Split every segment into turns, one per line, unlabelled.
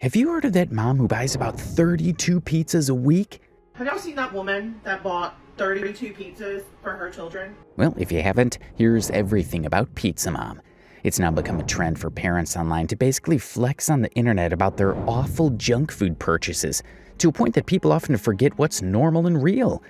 Have you heard of that mom who buys about 32 pizzas a week?
Have y'all seen that woman that bought 32 pizzas for her children?
Well, if you haven't, here's everything about Pizza Mom. It's now become a trend for parents online to basically flex on the internet about their awful junk food purchases, to a point that people often forget what's normal and real.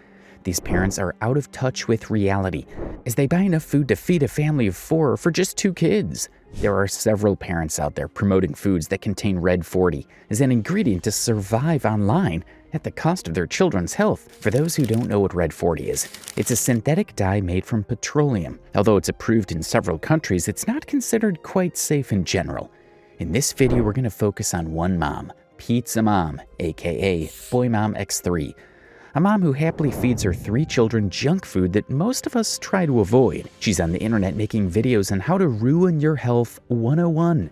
These parents are out of touch with reality, as they buy enough food to feed a family of 4 for just 2 kids. There are several parents out there promoting foods that contain Red 40 as an ingredient to survive online at the cost of their children's health. For those who don't know what Red 40 is, it's a synthetic dye made from petroleum. Although it's approved in several countries, it's not considered quite safe in general. In this video, we're going to focus on one mom, Pizza Mom, aka Boy Mom X3. A mom who happily feeds her 3 children junk food that most of us try to avoid. She's on the internet making videos on how to ruin your health 101.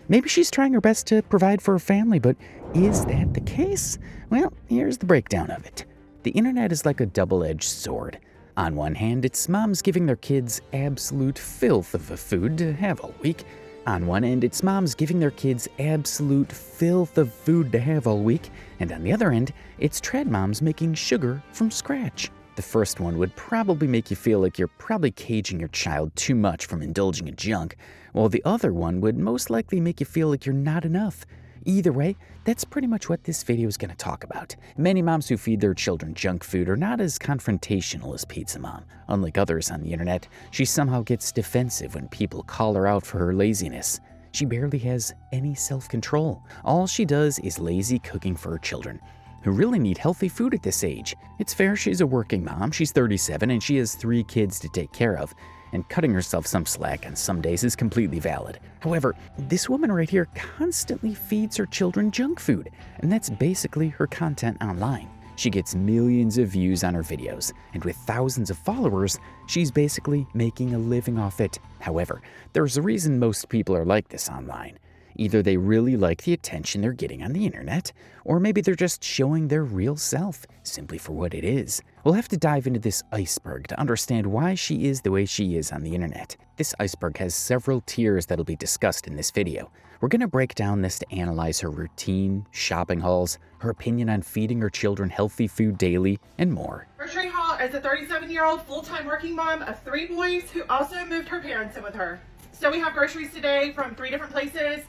Maybe she's trying her best to provide for her family, but is that the case? Well, here's the breakdown of it. The internet is like a double-edged sword. On one hand, it's moms giving their kids absolute filth of a food to have all week. On one end, it's moms giving their kids absolute filth of food to have all week. And on the other end, it's trad moms making sugar from scratch. The first one would probably make you feel like you're probably caging your child too much from indulging in junk, while the other one would most likely make you feel like you're not enough. Either way, that's pretty much what this video is going to talk about. Many moms who feed their children junk food are not as confrontational as Pizza Mom. Unlike others on the internet, she somehow gets defensive when people call her out for her laziness. She barely has any self-control. All she does is lazy cooking for her children, who really need healthy food at this age. It's fair she's a working mom, she's 37, and she has 3 kids to take care of, and cutting herself some slack on some days is completely valid. However, this woman right here constantly feeds her children junk food, and that's basically her content online. She gets millions of views on her videos, and with thousands of followers, she's basically making a living off it. However, there's a reason most people are like this online. Either they really like the attention they're getting on the internet, or maybe they're just showing their real self, simply for what it is. We'll have to dive into this iceberg to understand why she is the way she is on the internet. This iceberg has several tiers that'll be discussed in this video. We're going to break down this to analyze her routine, shopping hauls, her opinion on feeding her children healthy food daily, and more.
Grocery haul as a 37-year-old full-time working mom of 3 boys who also moved her parents in with her. So we have groceries today from 3 different places.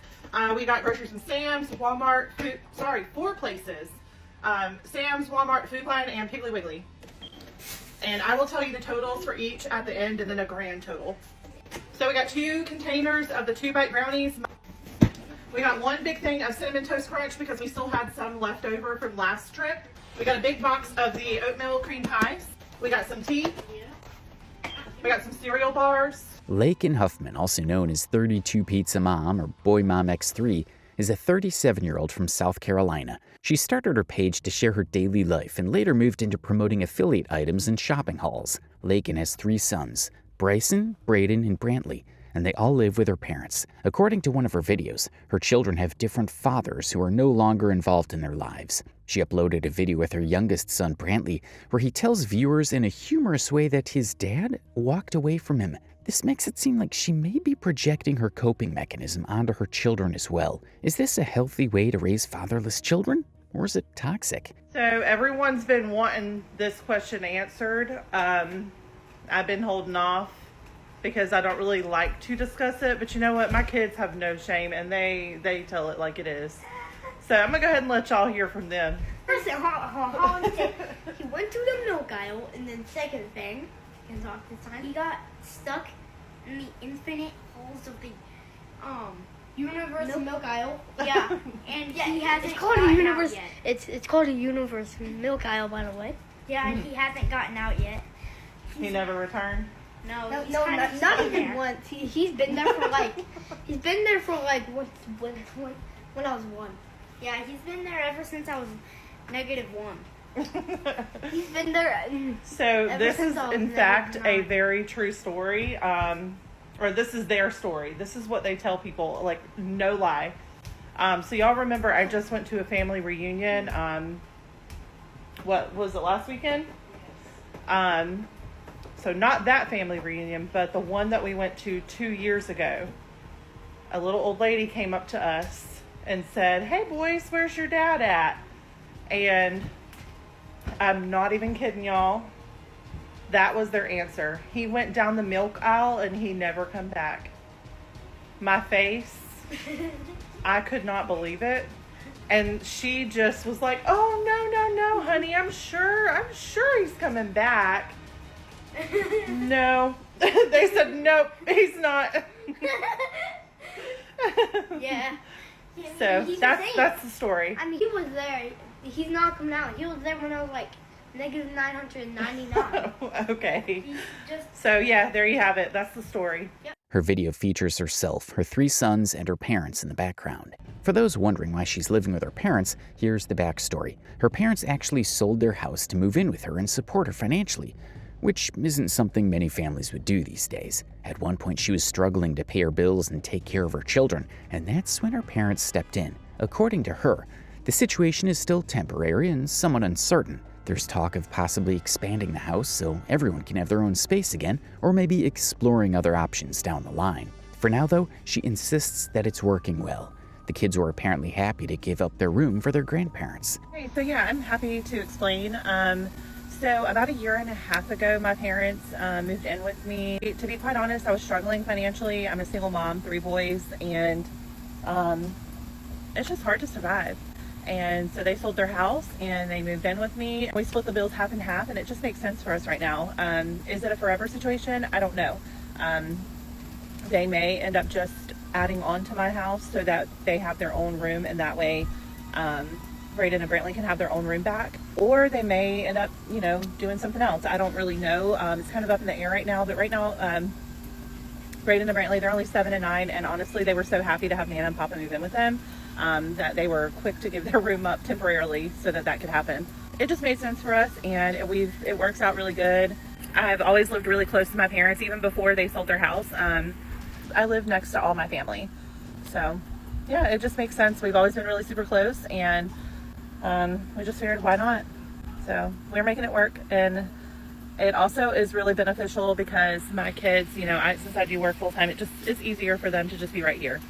We got groceries from Sam's, Walmart, 4 places. Sam's, Walmart, Food Line, and Piggly Wiggly. And I will tell you the totals for each at the end and then a grand total. So we got 2 containers of the 2-bite brownies. We got 1 big thing of Cinnamon Toast Crunch because we still had some left over from last trip. We got a big box of the oatmeal cream pies. We got some tea. We got some cereal bars.
Lakin Huffman, also known as 32 Pizza Mom or Boy Mom X3, is a 37-year-old from South Carolina. She started her page to share her daily life and later moved into promoting affiliate items and shopping hauls. Lakin has 3 sons, Bryson, Braden, and Brantley, and they all live with her parents. According to one of her videos, her children have different fathers who are no longer involved in their lives. She uploaded a video with her youngest son, Brantley, where he tells viewers in a humorous way that his dad walked away from him. This makes it seem like she may be projecting her coping mechanism onto her children as well. Is this a healthy way to raise fatherless children, or is it toxic?
So everyone's been wanting this question answered. I've been holding off because I don't really like to discuss it, but you know what? My kids have no shame and they tell it like it is. So I'm gonna go ahead and let y'all hear from them.
First, Holland said he went to the milk aisle, and then second thing, can talk this time, he got stuck in the infinite holes of the universe milk aisle. Yeah, and yeah, he hasn't.
It's called a
gotten
universe.
out yet.
It's called a universe milk aisle, by the way.
Yeah, and he hasn't gotten out yet.
He never returned.
No,
No,
he's
no,
kind of
not
stuck
even
there.
once. He's been there for like when I was 1.
Yeah, he's been there ever since I was -1.
He's been there.
So
Ever
this
since
is
I was
in fact a
9.
very true story, or this is their story. This is what they tell people, like no lie. So y'all remember I just went to a family reunion. What was it, last weekend? So not that family reunion, but the one that we went to 2 years ago. A little old lady came up to us and said, "Hey boys, where's your dad at?" And I'm not even kidding y'all. That was their answer. He went down the milk aisle and he never come back. My face, I could not believe it. And she just was like, "Oh, no, honey. I'm sure he's coming back." No. They said, "Nope, he's not."
Yeah.
So
He's
that's
insane.
the story.
I mean, he was there. He's not coming out. He was there when I was like negative 999.
Okay.
He's just
So yeah, there you have it. That's the story.
Her video features herself, her 3 sons, and her parents in the background. For those wondering why she's living with her parents, here's the backstory. Her parents actually sold their house to move in with her and support her financially, which isn't something many families would do these days. At one point, she was struggling to pay her bills and take care of her children, and that's when her parents stepped in. According to her, the situation is still temporary and somewhat uncertain. There's talk of possibly expanding the house so everyone can have their own space again, or maybe exploring other options down the line. For now, though, she insists that it's working well. The kids were apparently happy to give up their room for their grandparents.
Okay, so yeah, I'm happy to explain. So about a year and a half ago, my parents moved in with me. To be quite honest, I was struggling financially. I'm a single mom, 3 boys, and it's just hard to survive. And so they sold their house and they moved in with me. We split the bills half and half, and it just makes sense for us right now. Is it a forever situation? I don't know. They may end up just adding on to my house so that they have their own room, and that way Braden and Brantley can have their own room back. Or they may end up, doing something else. I don't really know. It's kind of up in the air right now. But right now, Braden and Brantley, they're only 7 and 9, and honestly, they were so happy to have Nana and Papa move in with them that they were quick to give their room up temporarily so that could happen. It just made sense for us, and it works out really good. I've always lived really close to my parents, even before they sold their house. I live next to all my family, so yeah, it just makes sense. We've always been really super close, and we just figured, why not? So we're making it work, and it also is really beneficial because my kids, since I do work full time, it's easier for them to just be right here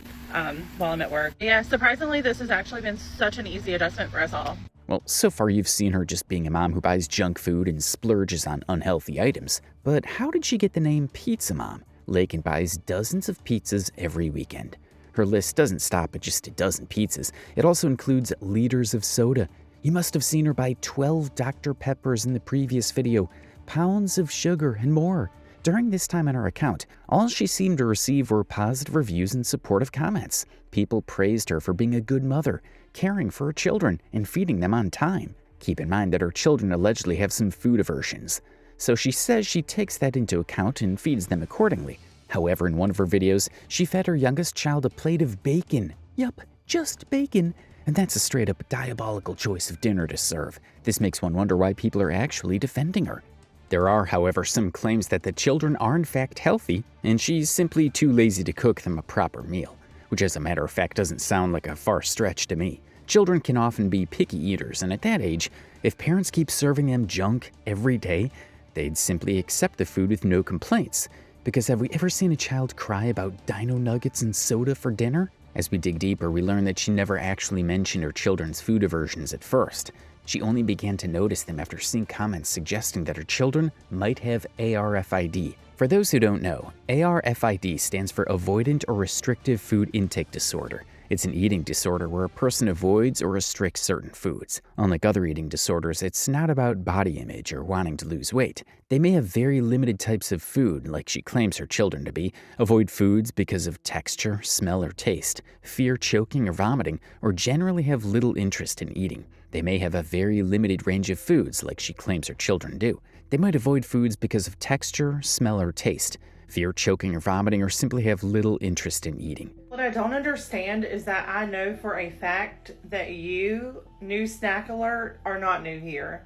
while I'm at work. Yeah, surprisingly, this has actually been such an easy adjustment for us all.
Well, so far you've seen her just being a mom who buys junk food and splurges on unhealthy items. But how did she get the name Pizza Mom? Lakin buys dozens of pizzas every weekend. Her list doesn't stop at just a dozen pizzas. It also includes liters of soda. You must have seen her buy 12 Dr. Peppers in the previous video, pounds of sugar, and more. During this time on her account, all she seemed to receive were positive reviews and supportive comments. People praised her for being a good mother, caring for her children, and feeding them on time. Keep in mind that her children allegedly have some food aversions, so she says she takes that into account and feeds them accordingly. However, in one of her videos, she fed her youngest child a plate of bacon. Yup, just bacon. And that's a straight-up diabolical choice of dinner to serve. This makes one wonder why people are actually defending her. There are, however, some claims that the children are in fact healthy, and she's simply too lazy to cook them a proper meal, which as a matter of fact doesn't sound like a far stretch to me. Children can often be picky eaters, and at that age, if parents keep serving them junk every day, they'd simply accept the food with no complaints. Because have we ever seen a child cry about dino nuggets and soda for dinner? As we dig deeper, we learn that she never actually mentioned her children's food aversions at first. She only began to notice them after seeing comments suggesting that her children might have ARFID. For those who don't know, ARFID stands for Avoidant or Restrictive Food Intake Disorder. It's an eating disorder where a person avoids or restricts certain foods. Unlike other eating disorders, it's not about body image or wanting to lose weight. They may have very limited types of food, like she claims her children to be, avoid foods because of texture, smell, or taste, fear choking or vomiting, or generally have little interest in eating. They may have a very limited range of foods, like she claims her children do. They might avoid foods because of texture, smell, or taste, fear choking or vomiting, or simply have little interest in eating.
What I don't understand is that I know for a fact that you, new snack alert, are not new here.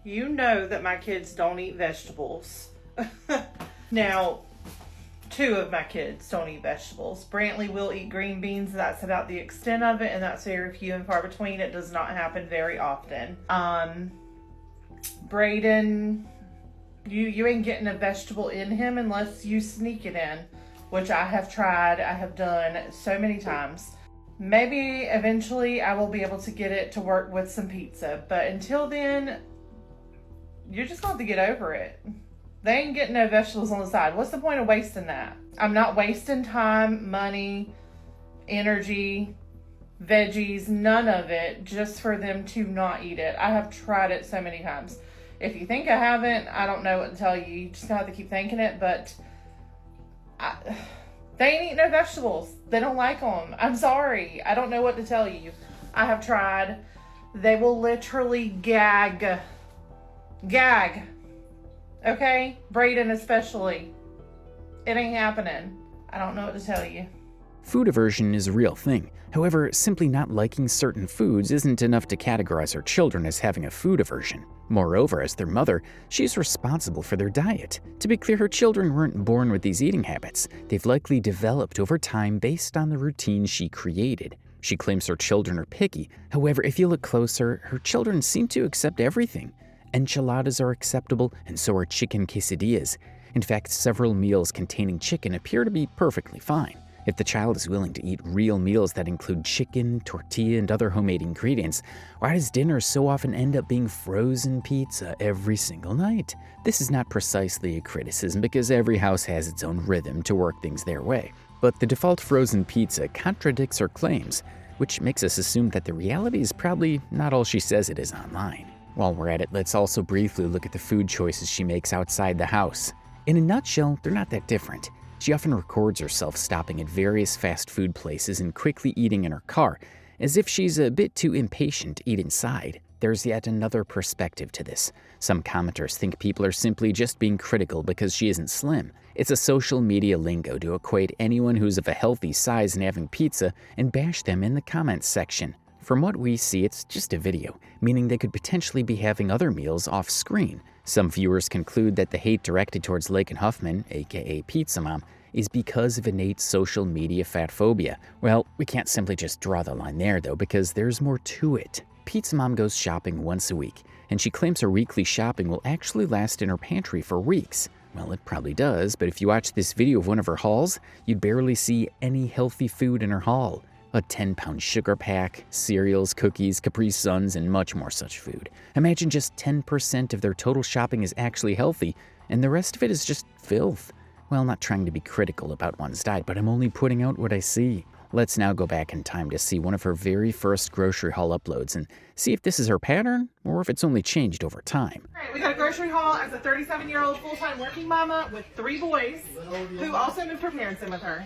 You know that my kids don't eat vegetables. Now, 2 of my kids don't eat vegetables. Brantley will eat green beans. That's about the extent of it, and that's very few and far between. It does not happen very often. Braden, you ain't getting a vegetable in him unless you sneak it in, which I have tried. I have done so many times. Maybe eventually I will be able to get it to work with some pizza, but until then, you're just going to have to get over it. They ain't getting no vegetables on the side. What's the point of wasting that? I'm not wasting time, money, energy, veggies, none of it, just for them to not eat it. I have tried it so many times. If you think I haven't, I don't know what to tell you. You just have to keep thinking it, but they ain't eating no vegetables. They don't like them. I'm sorry. I don't know what to tell you. I have tried. They will literally gag. Gag. Okay? Brayden especially. It ain't happening. I don't know what to tell you.
Food aversion is a real thing. However, simply not liking certain foods isn't enough to categorize her children as having a food aversion. Moreover, as their mother, she's responsible for their diet. To be clear, her children weren't born with these eating habits. They've likely developed over time based on the routine she created. She claims her children are picky. However, if you look closer, her children seem to accept everything. Enchiladas are acceptable, and so are chicken quesadillas. In fact, several meals containing chicken appear to be perfectly fine. If the child is willing to eat real meals that include chicken, tortilla, and other homemade ingredients, why does dinner so often end up being frozen pizza every single night? This is not precisely a criticism because every house has its own rhythm to work things their way. But the default frozen pizza contradicts her claims, which makes us assume that the reality is probably not all she says it is online. While we're at it, let's also briefly look at the food choices she makes outside the house. In a nutshell, they're not that different. She often records herself stopping at various fast food places and quickly eating in her car, as if she's a bit too impatient to eat inside. There's yet another perspective to this. Some commenters think people are simply just being critical because she isn't slim. It's a social media lingo to equate anyone who's of a healthy size and having pizza and bash them in the comments section. From what we see, it's just a video, meaning they could potentially be having other meals off screen. Some viewers conclude that the hate directed towards Laken Huffman, aka Pizza Mom, is because of innate social media fat phobia. Well, we can't simply just draw the line there though, because there's more to it. Pizza Mom goes shopping once a week, and she claims her weekly shopping will actually last in her pantry for weeks. Well, it probably does, but if you watch this video of one of her hauls, you'd barely see any healthy food in her haul. A 10-pound sugar pack, cereals, cookies, Capri Suns, and much more such food. Imagine just 10% of their total shopping is actually healthy, and the rest of it is just filth. Well, not trying to be critical about one's diet, but I'm only putting out what I see. Let's now go back in time to see one of her very first grocery haul uploads and see if this is her pattern or if it's only changed over time.
All right, we got a grocery haul as a 37-year-old full-time working mama with 3 boys who also moved her parents in with her.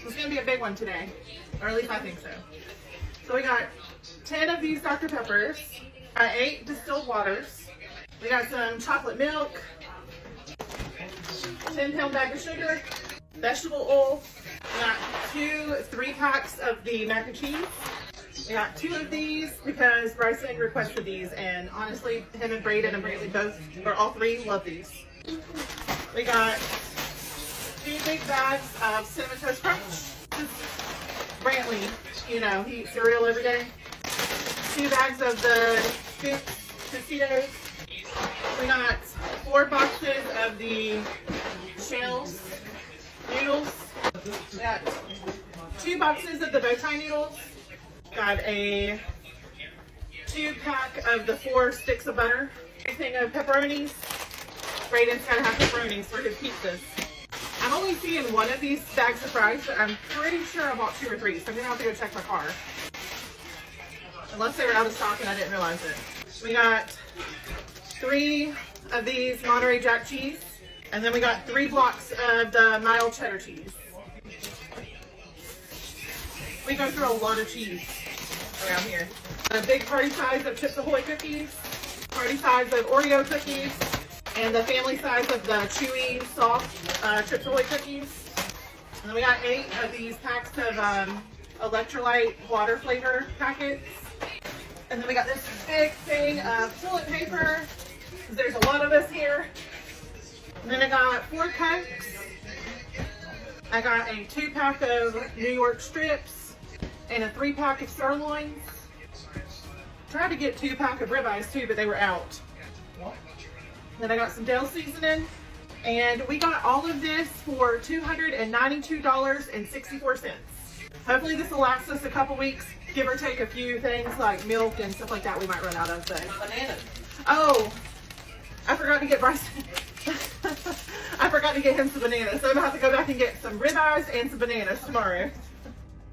It's going to be a big one today, or at least I think so. So we got 10 of these Dr. Peppers, 8 distilled waters. We got some chocolate milk, 10-pound bag of sugar, vegetable oil. We got 2 3-packs of the mac and cheese. We got 2 of these because Bryson requested these, and honestly, him and Brayden and Brantley both, or all 3, love these. We got 2 big bags of Cinnamon Toast Crunch. Brantley, you know, he eats cereal every day. 2 bags of the Scoops Tostitos. We got 4 boxes of the shells noodles. We got 2 boxes of the bow tie noodles. Got a 2-pack of the 4 sticks of butter. A thing of pepperonis. Brayden's gotta have pepperonis for his pizzas. I'm only seeing 1 of these bags of fries, but I'm pretty sure I bought 2 or 3, so I'm gonna have to go check my car. Unless they were out of stock and I didn't realize it. We got 3 of these Monterey Jack cheese, and then we got 3 blocks of the mild cheddar cheese. We go through a lot of cheese around here. A big party size of Chips Ahoy cookies, party size of Oreo cookies, and the family size of the chewy, soft Chips Ahoy cookies. And then we got 8 of these packs of electrolyte water flavor packets. And then we got this big thing of toilet paper. There's a lot of us here. And then I got 4 Cokes. I got a 2-pack of New York strips and a 3-pack of sirloins. Tried to get 2-pack of ribeyes too, but they were out. Then I got some Dell seasoning, and we got all of this for $292.64. Hopefully this will last us a couple weeks, give or take a few things like milk and stuff like that we might run out of. But bananas. Oh, I forgot to get Bryson. I forgot to get him some bananas, so I'm gonna have to go back and get some ribeyes and some bananas tomorrow.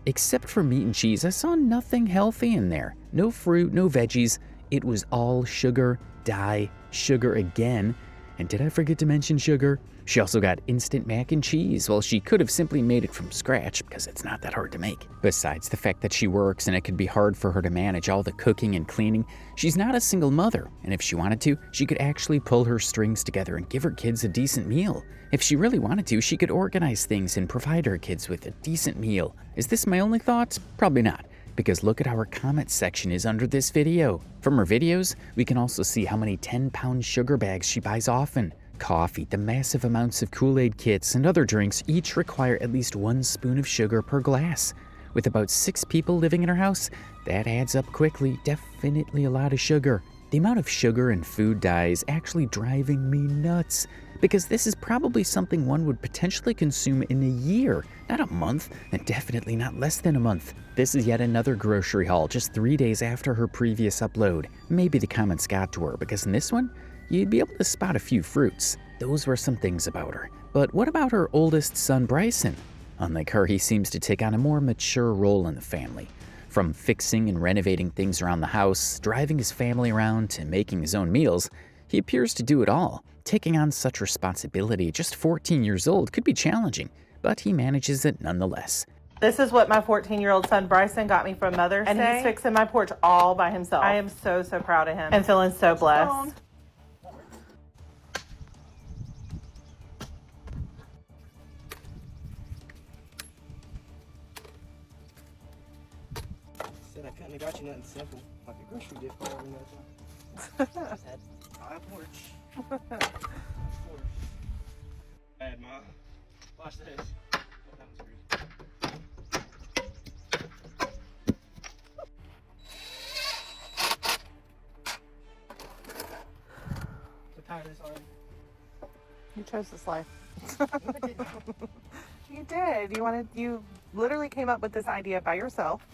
Except for meat and cheese, I saw nothing healthy in there. No fruit, no veggies. It was all sugar, dye, sugar again. And did I forget to mention sugar? She also got instant mac and cheese. Well, she could have simply made it from scratch because it's not that hard to make. Besides the fact that she works and it could be hard for her to manage all the cooking and cleaning, she's not a single mother. And if she wanted to, she could actually pull her strings together and give her kids a decent meal. If she really wanted to, she could organize things and provide her kids with a decent meal. Is this my only thought? Probably not, because look at how her comment section is under this video. From her videos, we can also see how many 10-pound sugar bags she buys often. Coffee, the massive amounts of Kool-Aid kits, and other drinks each require at least 1 spoon of sugar per glass. With about 6 people living in her house, that adds up quickly. Definitely a lot of sugar. The amount of sugar and food dye is actually driving me nuts, because this is probably something one would potentially consume in a year, not a month, and definitely not less than a month. This is yet another grocery haul just 3 days after her previous upload. Maybe the comments got to her, because in this one, you'd be able to spot a few fruits. Those were some things about her. But what about her oldest son, Bryson? Unlike her, he seems to take on a more mature role in the family. From fixing and renovating things around the house, driving his family around, to making his own meals, he appears to do it all. Taking on such responsibility at just 14 years old could be challenging, but he manages it nonetheless.
This is what my 14-year-old son Bryson got me from Mother's Day. And he's fixing my porch all by himself. I am so proud of him and feeling so blessed.
I couldn't have got you nothing simple, like a grocery gift card or nothing. I just had my porch. Bad, Ma. Watch this. Oh, that was great. So tired of this already.
You chose this life. You did. You literally came up with this idea by yourself.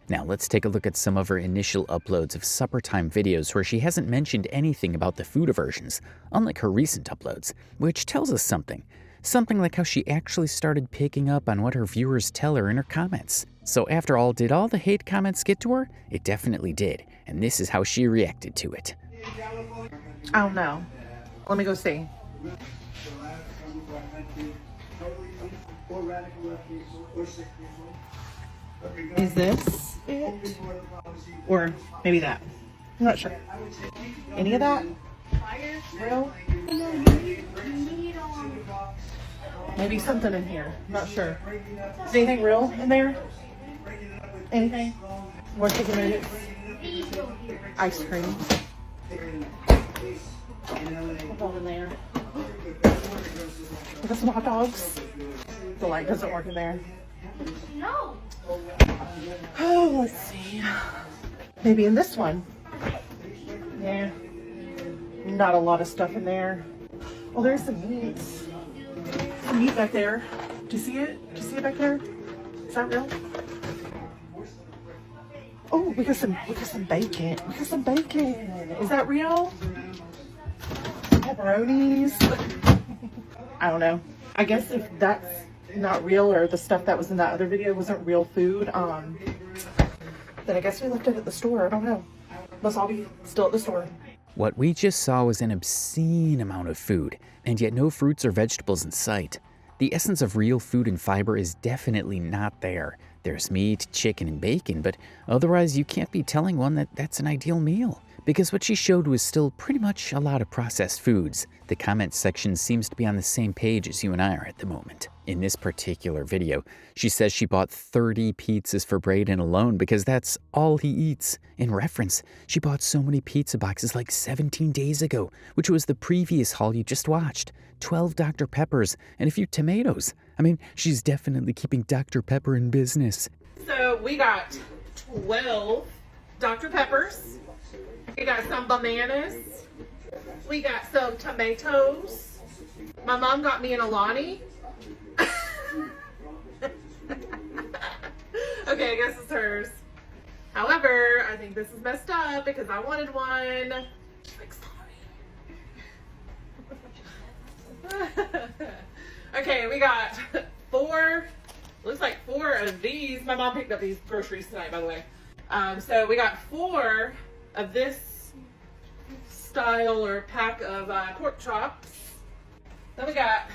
Now let's take a look at some of her initial uploads of supper time videos where she hasn't mentioned anything about the food aversions, unlike her recent uploads, which tells us something. Something like how she actually started picking up on what her viewers tell her in her comments. So after all, did all the hate comments get to her? It definitely did, and this is how she reacted to it.
I don't know. Let me go see. Is this it? Or maybe that. I'm not sure. Any of that? Real? Maybe something in here. I'm not sure. Is anything real in there? Anything? More chicken nuggets? Ice cream? What's all in there? We got some hot dogs. The light doesn't work in there.
No.
Oh, let's see. Maybe in this one. Yeah. Not a lot of stuff in there. Oh, there's some meat. Some meat back there. Do you see it? Do you see it back there? Is that real? Oh, we got some bacon. We got some bacon. Is that real? Pepperonis. I don't know. I guess if that's not real, or the stuff that was in that other video wasn't real food, then I guess we left it at the store. I don't know. Must all be still at the store.
What we just saw was an obscene amount of food, and yet no fruits or vegetables in sight. The essence of real food and fiber is definitely not there. There's meat, chicken, and bacon, but otherwise you can't be telling one that that's an ideal meal. Because what she showed was still pretty much a lot of processed foods. The comment section seems to be on the same page as you and I are at the moment. In this particular video, she says she bought 30 pizzas for Braden alone because that's all he eats. In reference, she bought so many pizza boxes like 17 days ago, which was the previous haul you just watched. 12 Dr. Peppers and a few tomatoes. I mean, she's definitely keeping Dr. Pepper in business.
So we got 12 Dr. Peppers. We got some bananas. We got some tomatoes. My mom got me an Alani. Okay, I guess it's hers. However, I think this is messed up because I wanted one. Like, sorry. Okay, we got 4. Looks like 4 of these. My mom picked up these groceries tonight, by the way. So we got 4 of this style or pack of pork chops. Then we got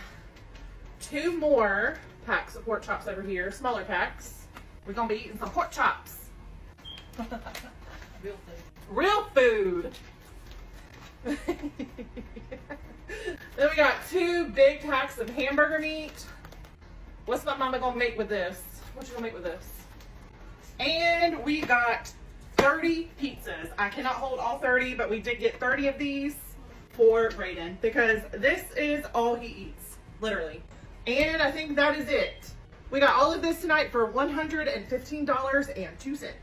2 more packs of pork chops over here, smaller packs. We're gonna be eating some pork chops. Real food. Then we got 2 big packs of hamburger meat. What's my mama gonna make with this? What you gonna make with this? And we got 30 pizzas. I cannot hold all 30, but we did get 30 of these for Brayden because this is all he eats, literally. And I think that is it. We got all of this tonight for $115.02.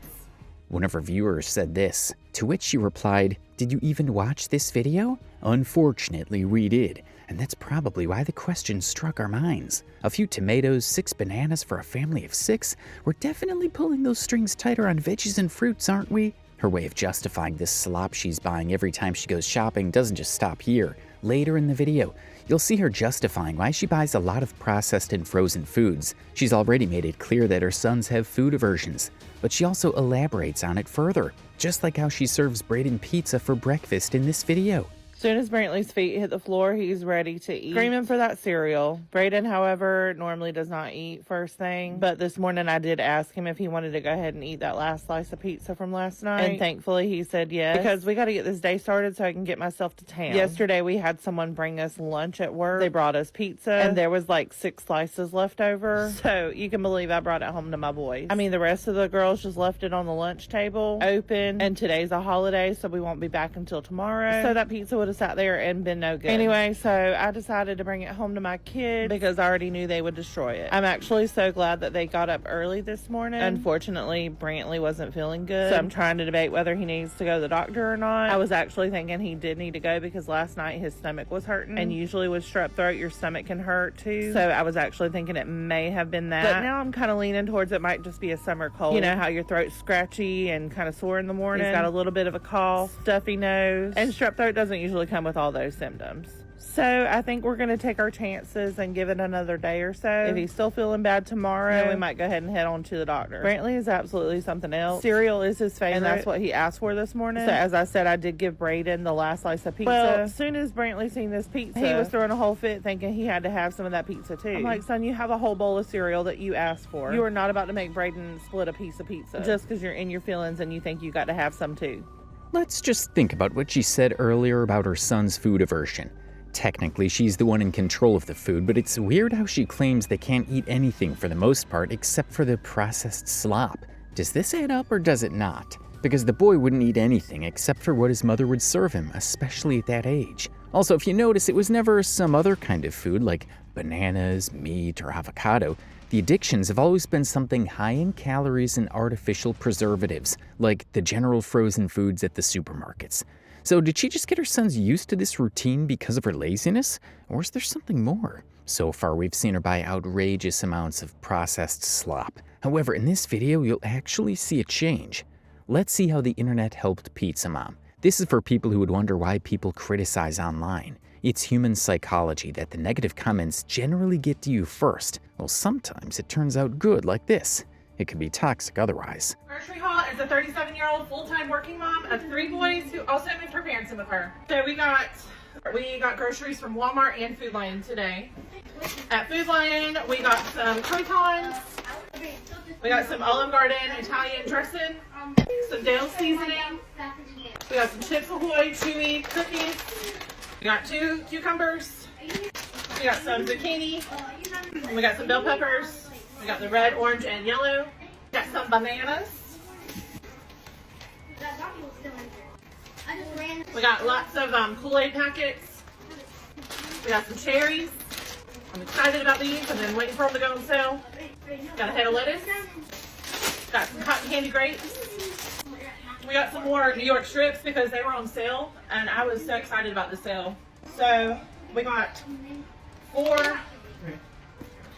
One of our viewers said this, to which she replied, "Did you even watch this video? Unfortunately, we did. And that's probably why the question struck our minds. A few tomatoes, 6 bananas for a family of 6? We're definitely pulling those strings tighter on veggies and fruits, aren't we?" Her way of justifying this slop she's buying every time she goes shopping doesn't just stop here. Later in the video, you'll see her justifying why she buys a lot of processed and frozen foods. She's already made it clear that her sons have food aversions, but she also elaborates on it further, just like how she serves Brayden pizza for breakfast in this video.
As soon as Brantley's feet hit the floor, he's ready to eat. Screaming for that cereal. Brayden, however, normally does not eat first thing. But this morning I did ask him if he wanted to go ahead and eat that last slice of pizza from last night. And thankfully he said yes. Because we got to get this day started so I can get myself to town. Yesterday we had someone bring us lunch at work. They brought us pizza. And there was like 6 slices left over. So you can believe I brought it home to my boys. I mean, the rest of the girls just left it on the lunch table open. And today's a holiday, so we won't be back until tomorrow. So that pizza would have sat there and been no good. Anyway, so I decided to bring it home to my kids because I already knew they would destroy it. I'm actually so glad that they got up early this morning. Unfortunately, Brantley wasn't feeling good, so I'm trying to debate whether he needs to go to the doctor or not. I was actually thinking he did need to go because last night his stomach was hurting, and usually with strep throat your stomach can hurt too. So I was actually thinking it may have been that, but now I'm kind of leaning towards it might just be a summer cold. You know how your throat's scratchy and kind of sore in the morning? He's got a little bit of a cough, stuffy nose, and strep throat doesn't usually come with all those symptoms. So I think we're going to take our chances and give it another day or so. If he's still feeling bad tomorrow, we might go ahead and head on to the doctor. Brantley is absolutely something else. Cereal is his favorite, and that's what he asked for this morning. So as I said, I did give Brayden the last slice of pizza. Well, as soon as Brantley seen this pizza, he was throwing a whole fit thinking he had to have some of that pizza too. I'm like, son, you have a whole bowl of cereal that you asked for. You are not about to make Brayden split a piece of pizza just because you're in your feelings and you think you got to have some too.
Let's just think about what she said earlier about her son's food aversion. Technically, she's the one in control of the food, but it's weird how she claims they can't eat anything for the most part except for the processed slop. Does this add up or does it not? Because the boy wouldn't eat anything except for what his mother would serve him, especially at that age. Also, if you notice, it was never some other kind of food like bananas, meat, or avocado. The addictions have always been something high in calories and artificial preservatives, like the general frozen foods at the supermarkets. So did she just get her sons used to this routine because of her laziness? Or is there something more? So far, we've seen her buy outrageous amounts of processed slop. However, in this video, you'll actually see a change. Let's see how the internet helped Pizza Mom. This is for people who would wonder why people criticize online. It's human psychology that the negative comments generally get to you first. Well, sometimes it turns out good like this. It could be toxic otherwise.
Grocery haul is a 37-year-old full-time working mom of 3 boys who also moved her parents in with her. So we got groceries from Walmart and Food Lion today. At Food Lion, we got some croutons. We got some Olive Garden Italian dressing, some Dale seasoning. We got some Chips Ahoy chewy cookies. We got 2 cucumbers. We got some zucchini. We got some bell peppers. We got the red, orange, and yellow. We got some bananas. We got lots of Kool-Aid packets. We got some cherries. I'm excited about these. I've been waiting for them to go on sale. Got a head of lettuce. Got some cotton candy grapes. We got some more New York strips because they were on sale, and I was so excited about the sale. So we got four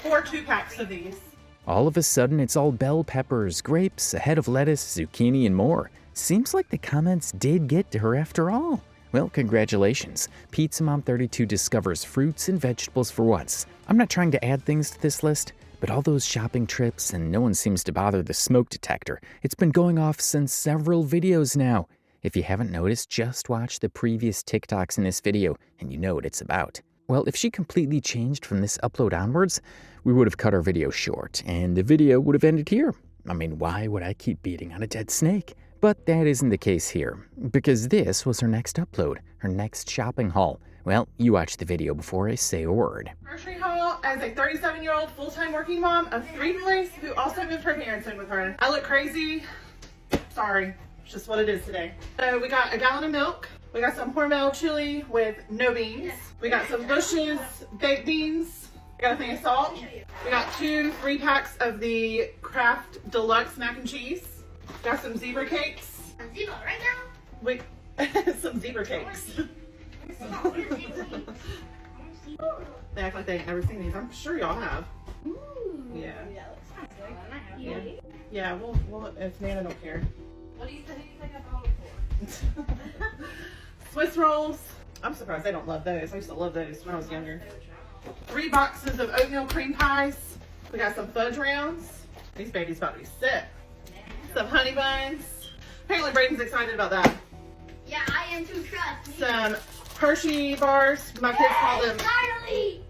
2-packs of these.
All of a sudden, it's all bell peppers, grapes, a head of lettuce, zucchini, and more. Seems like the comments did get to her after all. Well, congratulations. Pizza Mom 32 discovers fruits and vegetables for once. I'm not trying to add things to this list, but all those shopping trips and no one seems to bother the smoke detector. It's been going off since several videos now. If you haven't noticed, just watch the previous TikToks in this video and you know what it's about. Well, if she completely changed from this upload onwards, we would have cut our video short and the video would have ended here. I mean, why would I keep beating on a dead snake? But that isn't the case here, because this was her next upload, her next shopping haul. Well, you watch the video before I say a word.
Grocery haul as a 37-year-old full-time working mom of 3 boys who also moved her parents in with her. I look crazy. Sorry, it's just what it is today. So we got a gallon of milk. We got some Hormel chili with no beans. We got some Bush's baked beans. We got a thing of salt. We got 2 3-packs of the Kraft Deluxe mac and cheese. We got some zebra cakes.
Zebra right now?
Wait, some zebra cakes. They act like they ain't never seen these. I'm sure y'all have.
Ooh.
Yeah.
Yeah.
Yeah, we'll if Nana don't care.
What do you think I voted for?
Swiss rolls. I'm surprised they don't love those. I used to love those when I was younger. 3 boxes of oatmeal cream pies. We got some fudge rounds. These babies about to be sick. Some honey buns. Apparently Braden's excited about that.
Yeah, I am too. Trust me.
Some Hershey bars. My kids call them.
Finally!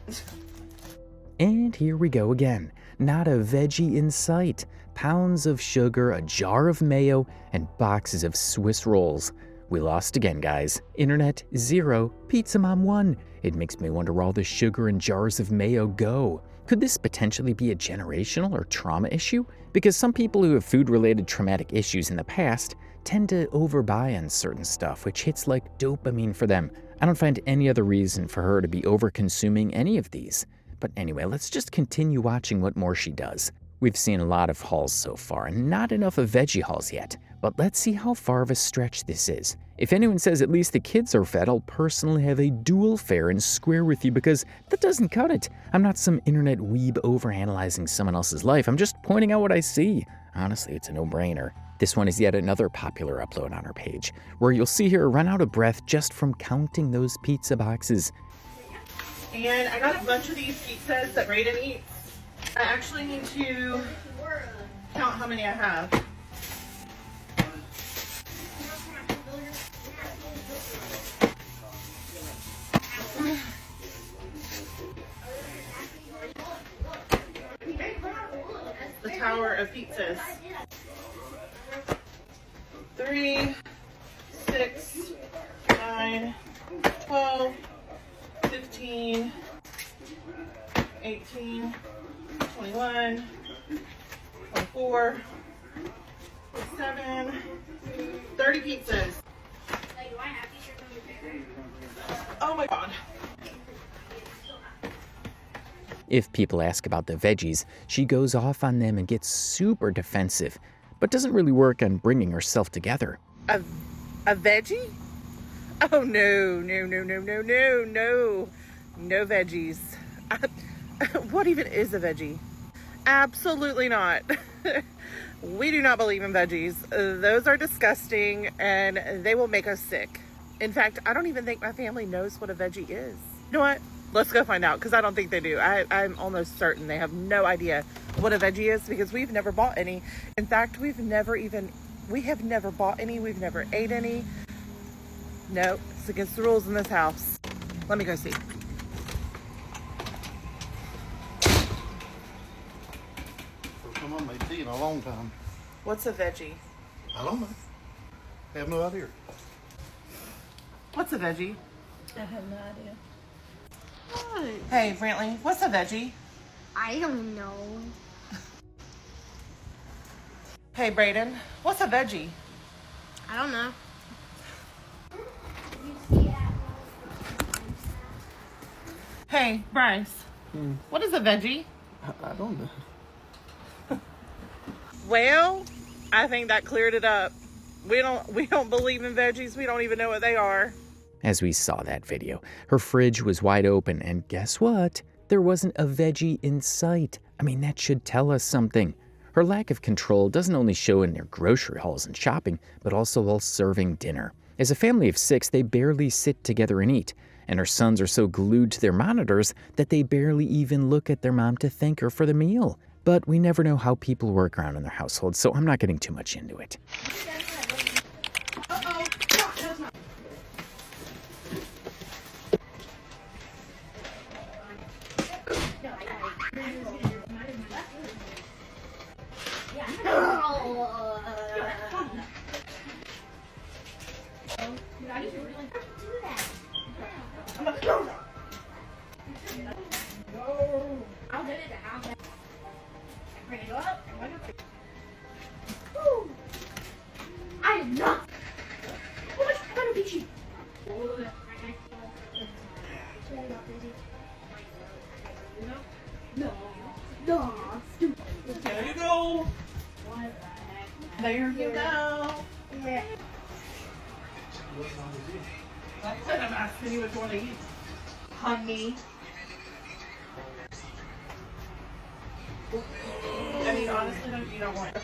And here we go again. Not a veggie in sight. Pounds of sugar, a jar of mayo, and boxes of Swiss rolls. We lost again, guys. Internet 0, Pizza Mom 1. It makes me wonder where all the sugar and jars of mayo go. Could this potentially be a generational or trauma issue? Because some people who have food-related traumatic issues in the past tend to overbuy on certain stuff, which hits like dopamine for them. I don't find any other reason for her to be over-consuming any of these. But anyway, let's just continue watching what more she does. We've seen a lot of hauls so far, and not enough of veggie hauls yet. But let's see how far of a stretch this is. If anyone says at least the kids are fed, I'll personally have a dual fare and square with you because that doesn't cut it. I'm not some internet weeb overanalyzing someone else's life. I'm just pointing out what I see. Honestly, it's a no-brainer. This one is yet another popular upload on our page, where you'll see her run out of breath just from counting those pizza boxes.
And I got a bunch of these pizzas that Brayden eats. I actually need to count how many I have. The tower of pizzas. 3, 6, 9, 12, 15, 18, 21, 24, 27, 30 pizzas. Oh my God.
If people ask about the veggies, she goes off on them and gets super defensive, but doesn't really work on bringing herself together.
A veggie? Oh, no. No veggies. What even is a veggie? Absolutely not. We do not believe in veggies. Those are disgusting and they will make us sick. In fact, I don't even think my family knows what a veggie is. You know what? Let's go find out because I don't think they do. I'm almost certain they have no idea what a veggie is because we've never bought any. In fact, we have never bought any. We've never ate any. No, it's against the rules in this house. Let me go see.
First time I made tea in a long time.
What's a veggie?
I don't know. I have no idea.
What's a veggie?
I have no idea.
Hey, Brantley, what's a veggie?
I don't know.
Hey, Brayden, what's a veggie?
I don't know.
Hey, Bryce, what is a veggie?
I don't know.
Well, I think that cleared it up. We don't believe in veggies. We don't even know what they are.
As we saw that video, her fridge was wide open, and guess what? There wasn't a veggie in sight. I mean, that should tell us something. Her lack of control doesn't only show in their grocery hauls and shopping, but also while serving dinner. As a family of 6, they barely sit together and eat, and her sons are so glued to their monitors that they barely even look at their mom to thank her for the meal. But we never know how people work around in their household, so I'm not getting too much into it.
I did not. Oh, it's kind of peachy. No, stupid.
There you go. There you go.
Yeah.
I'm asking you what you want to eat. Honey. I mean, honestly, you don't want it.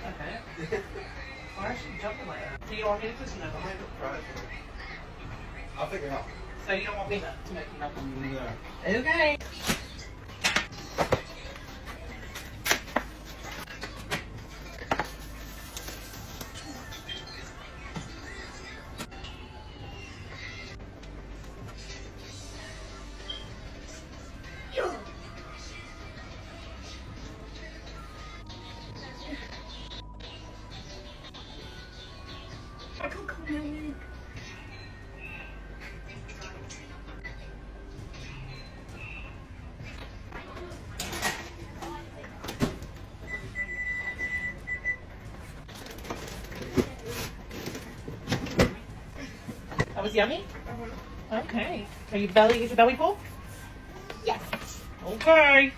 Okay. Why is she jumping like that? Do you want me to put some nuts on it?
I'll figure it out.
So you don't want me to make you nuts?
No.
Okay. That was yummy? Okay. Is your belly full?
Yes.
Okay.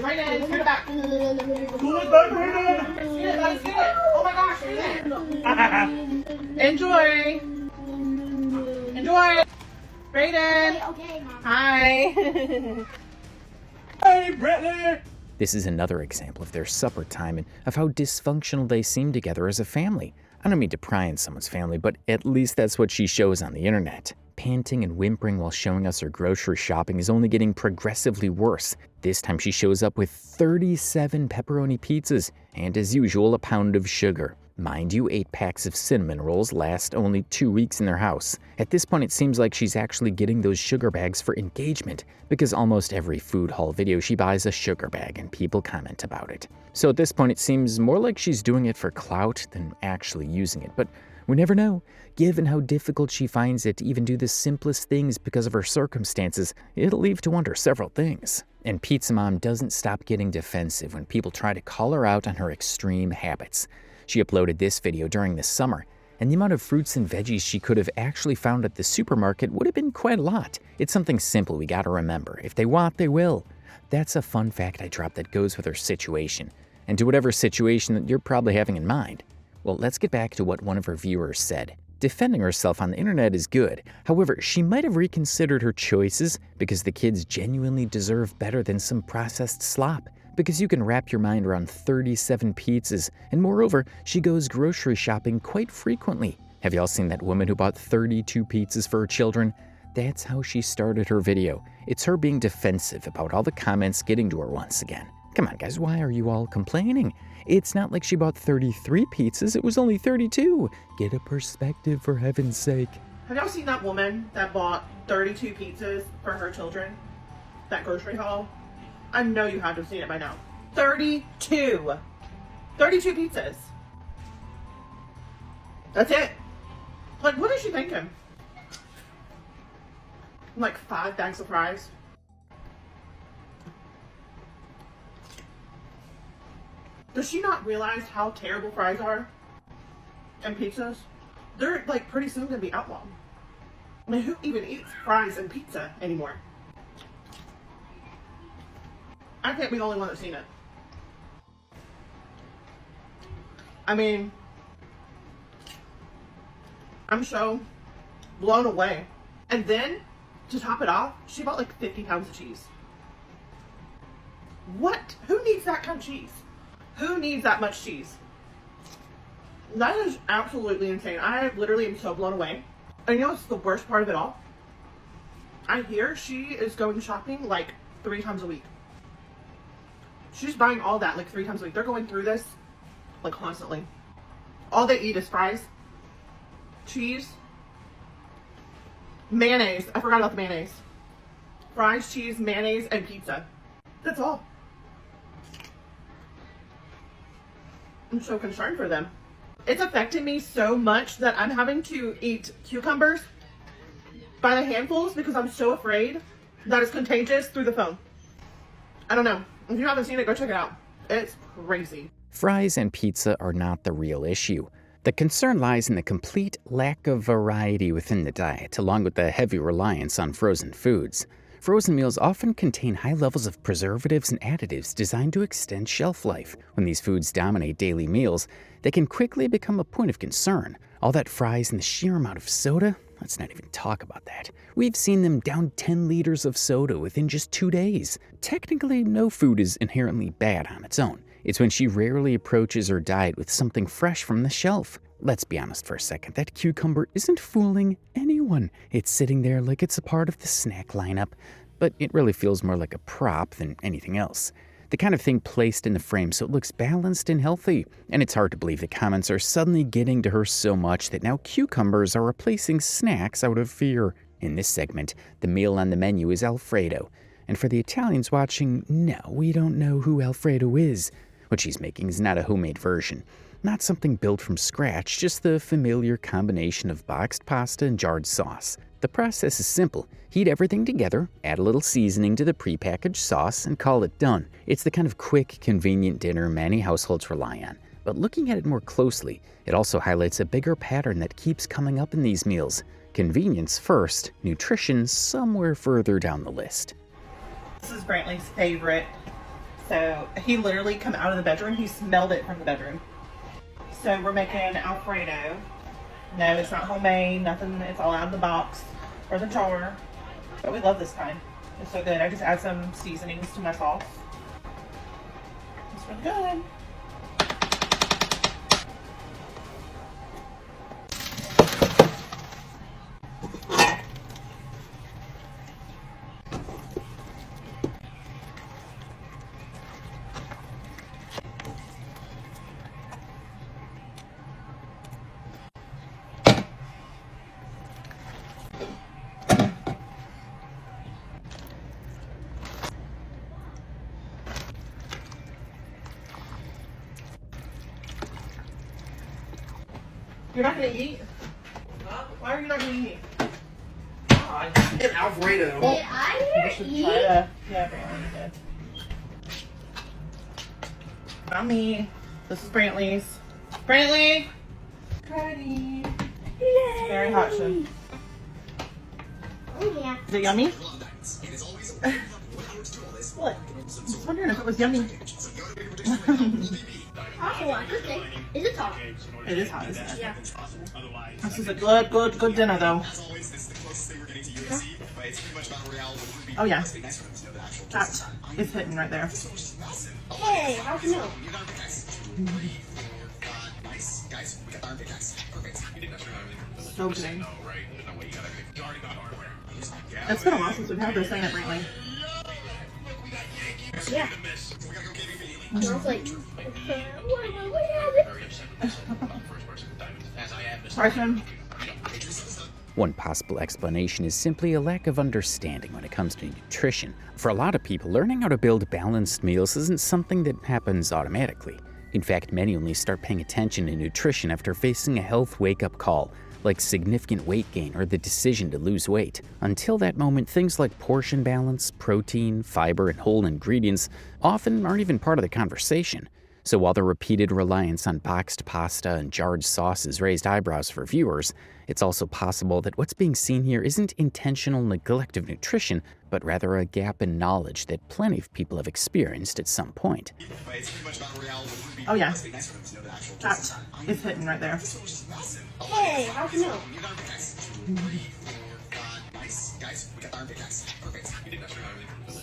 Right in, turn it back. Pull it back, right in. Yeah, let's get it. Oh my gosh, enjoy. Enjoy. Brayden.
Okay, Mom.
Hi. Hey, Brittany.
This is another example of their supper time and of how dysfunctional they seem together as a family. I don't mean to pry on someone's family, but at least that's what she shows on the internet. Panting and whimpering while showing us her grocery shopping is only getting progressively worse. This time she shows up with 37 pepperoni pizzas and, as usual, a pound of sugar. Mind you, 8 packs of cinnamon rolls last only 2 weeks in their house. At this point, it seems like she's actually getting those sugar bags for engagement, because almost every food haul video she buys a sugar bag and people comment about it. So at this point, it seems more like she's doing it for clout than actually using it, but we never know. Given how difficult she finds it to even do the simplest things because of her circumstances, it'll leave to wonder several things. And Pizza Mom doesn't stop getting defensive when people try to call her out on her extreme habits. She uploaded this video during the summer, and the amount of fruits and veggies she could have actually found at the supermarket would have been quite a lot. It's something simple we gotta remember. If they want, they will. That's a fun fact I dropped that goes with her situation, and to whatever situation that you're probably having in mind. Well, let's get back to what one of her viewers said. Defending herself on the internet is good. However, she might have reconsidered her choices because the kids genuinely deserve better than some processed slop. Because you can wrap your mind around 37 pizzas, and moreover, she goes grocery shopping quite frequently. Have y'all seen that woman who bought 32 pizzas for her children? That's how she started her video. It's her being defensive about all the comments getting to her once again. Come on, guys, why are you all complaining? It's not like she bought 33 pizzas, it was only 32. Get a perspective, for heaven's sake.
Have y'all seen that woman that bought 32 pizzas for her children? That grocery haul? I know you have to have seen it by now. 32! 32 pizzas. That's it. Like, what is she thinking? Like 5 bags of fries? Does she not realize how terrible fries are? And pizzas? They're like pretty soon gonna be outlawed. I mean, who even eats fries and pizza anymore? I can't be the only one that's seen it. I mean, I'm so blown away. And then, to top it off, she bought like 50 pounds of cheese. What? Who needs that kind of cheese? Who needs that much cheese? That is absolutely insane. I literally am so blown away. And you know what's the worst part of it all? I hear she is going shopping like 3 times a week. She's buying all that like 3 times a week. They're going through this like constantly. All they eat is fries, cheese, mayonnaise. I forgot about the mayonnaise. Fries, cheese, mayonnaise, and pizza. That's all. I'm so concerned for them. It's affected me so much that I'm having to eat cucumbers by the handfuls because I'm so afraid that it's contagious through the phone. I don't know. If you haven't seen it, go check it out. It's crazy.
Fries and pizza are not the real issue. The concern lies in the complete lack of variety within the diet, along with the heavy reliance on frozen foods. Frozen meals often contain high levels of preservatives and additives designed to extend shelf life. When these foods dominate daily meals, they can quickly become a point of concern. All that fries and the sheer amount of soda? Let's not even talk about that. We've seen them down 10 liters of soda within just 2 days. Technically, no food is inherently bad on its own. It's when she rarely approaches her diet with something fresh from the shelf. Let's be honest for a second, that cucumber isn't fooling anyone. It's sitting there like it's a part of the snack lineup, but it really feels more like a prop than anything else. The kind of thing placed in the frame so it looks balanced and healthy. And it's hard to believe the comments are suddenly getting to her so much that now cucumbers are replacing snacks out of fear. In this segment, the meal on the menu is Alfredo. And for the Italians watching, no, we don't know who Alfredo is. What she's making is not a homemade version. Not something built from scratch, just the familiar combination of boxed pasta and jarred sauce. The process is simple. Heat everything together, add a little seasoning to the prepackaged sauce, and call it done. It's the kind of quick, convenient dinner many households rely on. But looking at it more closely, it also highlights a bigger pattern that keeps coming up in these meals. Convenience first, nutrition somewhere further down the list.
This is Brantley's favorite. So he literally come out of the bedroom. He smelled it from the bedroom. So we're making Alfredo. No, it's not homemade, nothing. It's all out of the box or the jar. But we love this kind. It's so good. I just add some seasonings to my sauce. It's really good. You're not gonna eat? Why are you not gonna eat?
It's Alfredo.
Did I hear eat?
Yeah, Brantley did. Not me. This is Brantley's. Brantley! Ready. It's very hot, Shin.
Oh yeah.
Is it yummy? What? I was wondering if it was yummy.
Also, I could say, is it hot?
It is hot, isn't it?
Yeah.
This is a good dinner, though. Oh, yeah. That is hitting right there.
Hey, how's it know?
So good. It's been a while since we've had this, ain't it, Brantley?
Yeah. I was like, what happened?
Carson?
One possible explanation is simply a lack of understanding when it comes to nutrition. For a lot of people, learning how to build balanced meals isn't something that happens automatically. In fact, many only start paying attention to nutrition after facing a health wake-up call, like significant weight gain or the decision to lose weight. Until that moment, things like portion balance, protein, fiber, and whole ingredients often aren't even part of the conversation. So while the repeated reliance on boxed pasta and jarred sauces raised eyebrows for viewers, it's also possible that what's being seen here isn't intentional neglect of nutrition, but rather a gap in knowledge that plenty of people have experienced at some point.
Oh yeah, that is hitting right there.
Hey, how'd you know?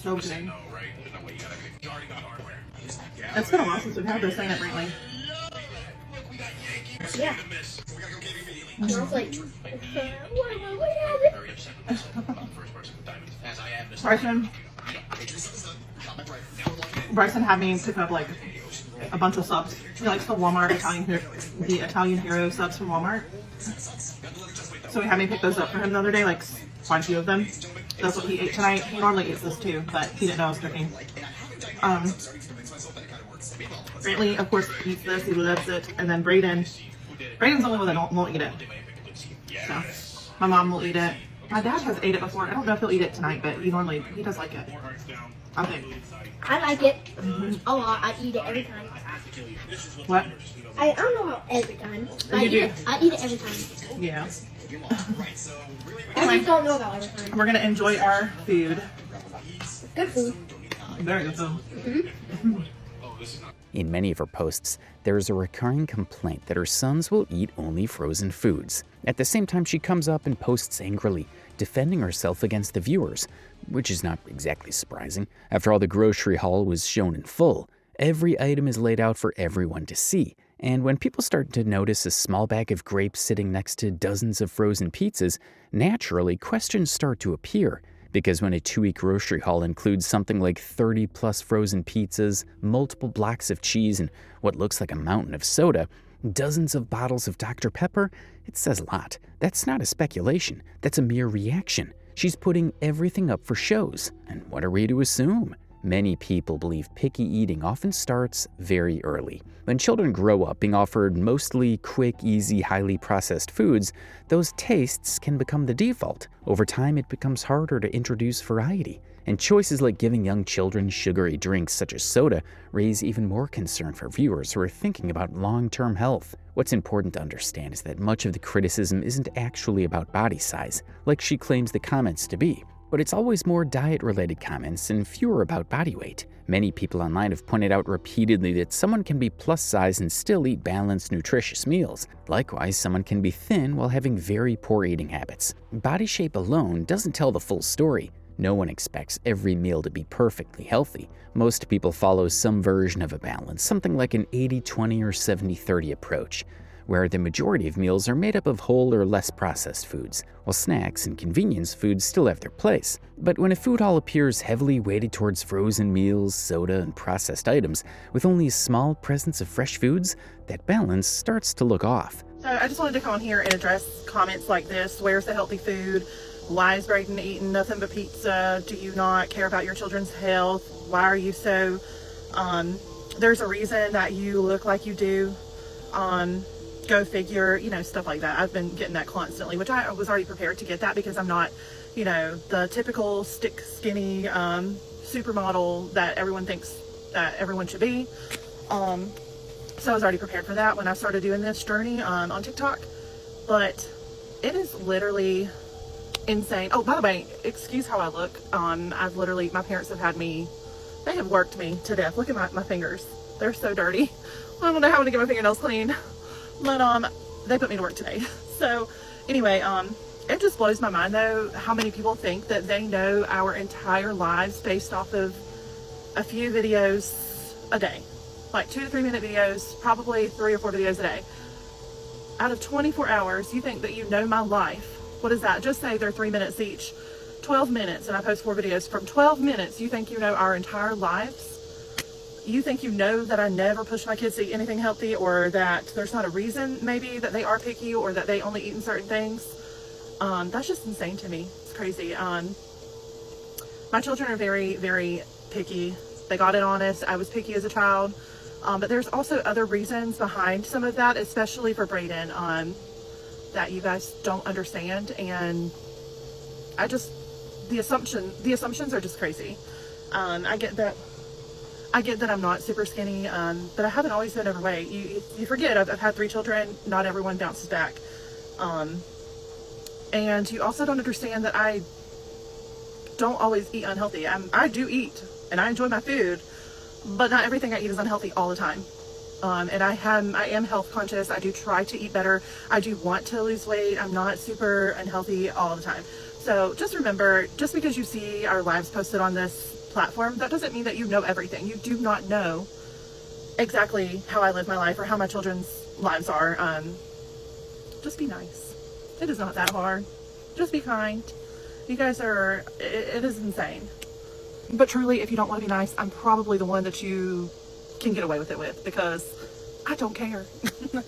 So good. It's been a while since we've had this, ain't it, Brantley?
Yeah. And I was like, what happened?
Bryson had me pick up like a bunch of subs. He likes the Walmart the Italian Hero subs from Walmart. So he had me pick those up for him the other day, like quite a few of them. That's what he ate tonight. He normally eats this too, but he didn't know I was cooking. Brantley, of course, eats this. He loves it. And then Braden's the only one that won't eat it. So my mom will eat it. My dad has ate it before. I don't know if he'll eat it tonight, but he does like it. I think.
I like it a lot. I eat it every time.
What?
I don't know how every time.
You do?
I eat it every time.
Yeah.
I just don't know about every time.
We're gonna enjoy our food.
Good food.
Very good food.
In many of her posts, there is a recurring complaint that her sons will eat only frozen foods. At the same time, she comes up and posts angrily, defending herself against the viewers, which is not exactly surprising. After all, the grocery haul was shown in full. Every item is laid out for everyone to see. And when people start to notice a small bag of grapes sitting next to dozens of frozen pizzas, naturally questions start to appear. Because when a 2-week grocery haul includes something like 30 plus frozen pizzas, multiple blocks of cheese, and what looks like a mountain of soda, dozens of bottles of Dr. Pepper, it says a lot. That's not a speculation. That's a mere reaction. She's putting everything up for shows. And what are we to assume? Many people believe picky eating often starts very early. When children grow up being offered mostly quick, easy, highly processed foods, those tastes can become the default. Over time, it becomes harder to introduce variety. And choices like giving young children sugary drinks such as soda raise even more concern for viewers who are thinking about long-term health. What's important to understand is that much of the criticism isn't actually about body size, like she claims the comments to be. But it's always more diet-related comments and fewer about body weight. Many people online have pointed out repeatedly that someone can be plus-size and still eat balanced, nutritious meals. Likewise, someone can be thin while having very poor eating habits. Body shape alone doesn't tell the full story. No one expects every meal to be perfectly healthy. Most people follow some version of a balance, something like an 80-20 or 70-30 approach, where the majority of meals are made up of whole or less processed foods, while snacks and convenience foods still have their place. But when a food haul appears heavily weighted towards frozen meals, soda, and processed items, with only a small presence of fresh foods, that balance starts to look off.
So I just wanted to come on here and address comments like this. Where's the healthy food? Why is Braden eating nothing but pizza? Do you not care about your children's health? Why are you so, there's a reason that you look like you do. Go figure, stuff like that. I've been getting that constantly, which I was already prepared to get that because I'm not, the typical stick skinny supermodel that everyone thinks that everyone should be. So I was already prepared for that when I started doing this journey on TikTok. But it is literally insane. Oh, by the way, excuse how I look. My parents they have worked me to death. Look at my fingers. They're so dirty. I don't know how to get my fingernails clean. But they put me to work today. So anyway, it just blows my mind though how many people think that they know our entire lives based off of a few videos a day, like 2 to 3 minute videos, probably 3 or 4 videos a day. Out of 24 hours, you think that you know my life. What is that? Just say they're 3 minutes each, 12 minutes, and I post 4 videos. From 12 minutes, you think you know our entire lives? You think you know that I never push my kids to eat anything healthy, or that there's not a reason maybe that they are picky or that they only eat in certain things? That's just insane to me. It's crazy. My children are very, very picky. They got it on us. I was picky as a child. But there's also other reasons behind some of that, especially for Braden, that you guys don't understand. And the assumptions are just crazy. I get that I get that I'm not super skinny, but I haven't always been overweight. You forget, I've had 3 children. Not everyone bounces back. And you also don't understand that I don't always eat unhealthy. I do eat, and I enjoy my food, but not everything I eat is unhealthy all the time. And I am health conscious. I do try to eat better. I do want to lose weight. I'm not super unhealthy all the time. So just remember, just because you see our lives posted on this platform, that doesn't mean that you know everything. You do not know exactly how I live my life or how my children's lives are. Just be nice. It is not that hard. Just be kind. You guys are, it is insane. But truly, if you don't want to be nice, I'm probably the one that you can get away with it with, because I don't care.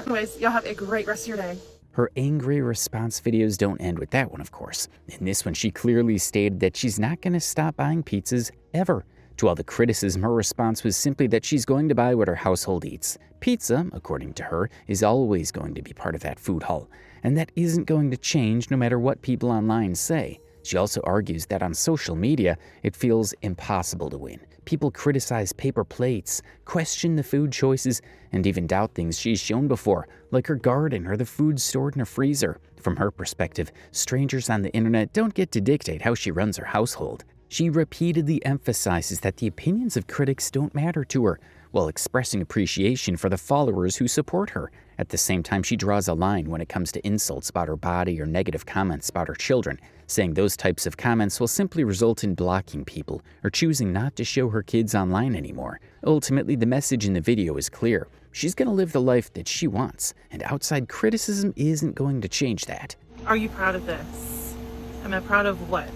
Anyways, y'all have a great rest of your day.
Her angry response videos don't end with that one, of course. In this one, she clearly stated that she's not going to stop buying pizzas ever. To all the criticism, her response was simply that she's going to buy what her household eats. Pizza, according to her, is always going to be part of that food haul, and that isn't going to change no matter what people online say. She also argues that on social media, it feels impossible to win. People criticize paper plates, question the food choices, and even doubt things she's shown before, like her garden or the food stored in a freezer. From her perspective, strangers on the internet don't get to dictate how she runs her household. She repeatedly emphasizes that the opinions of critics don't matter to her, while expressing appreciation for the followers who support her. At the same time, she draws a line when it comes to insults about her body or negative comments about her children, saying those types of comments will simply result in blocking people or choosing not to show her kids online anymore. Ultimately, the message in the video is clear. She's going to live the life that she wants, and outside criticism isn't going to change that.
Are you proud of this? Am I proud of what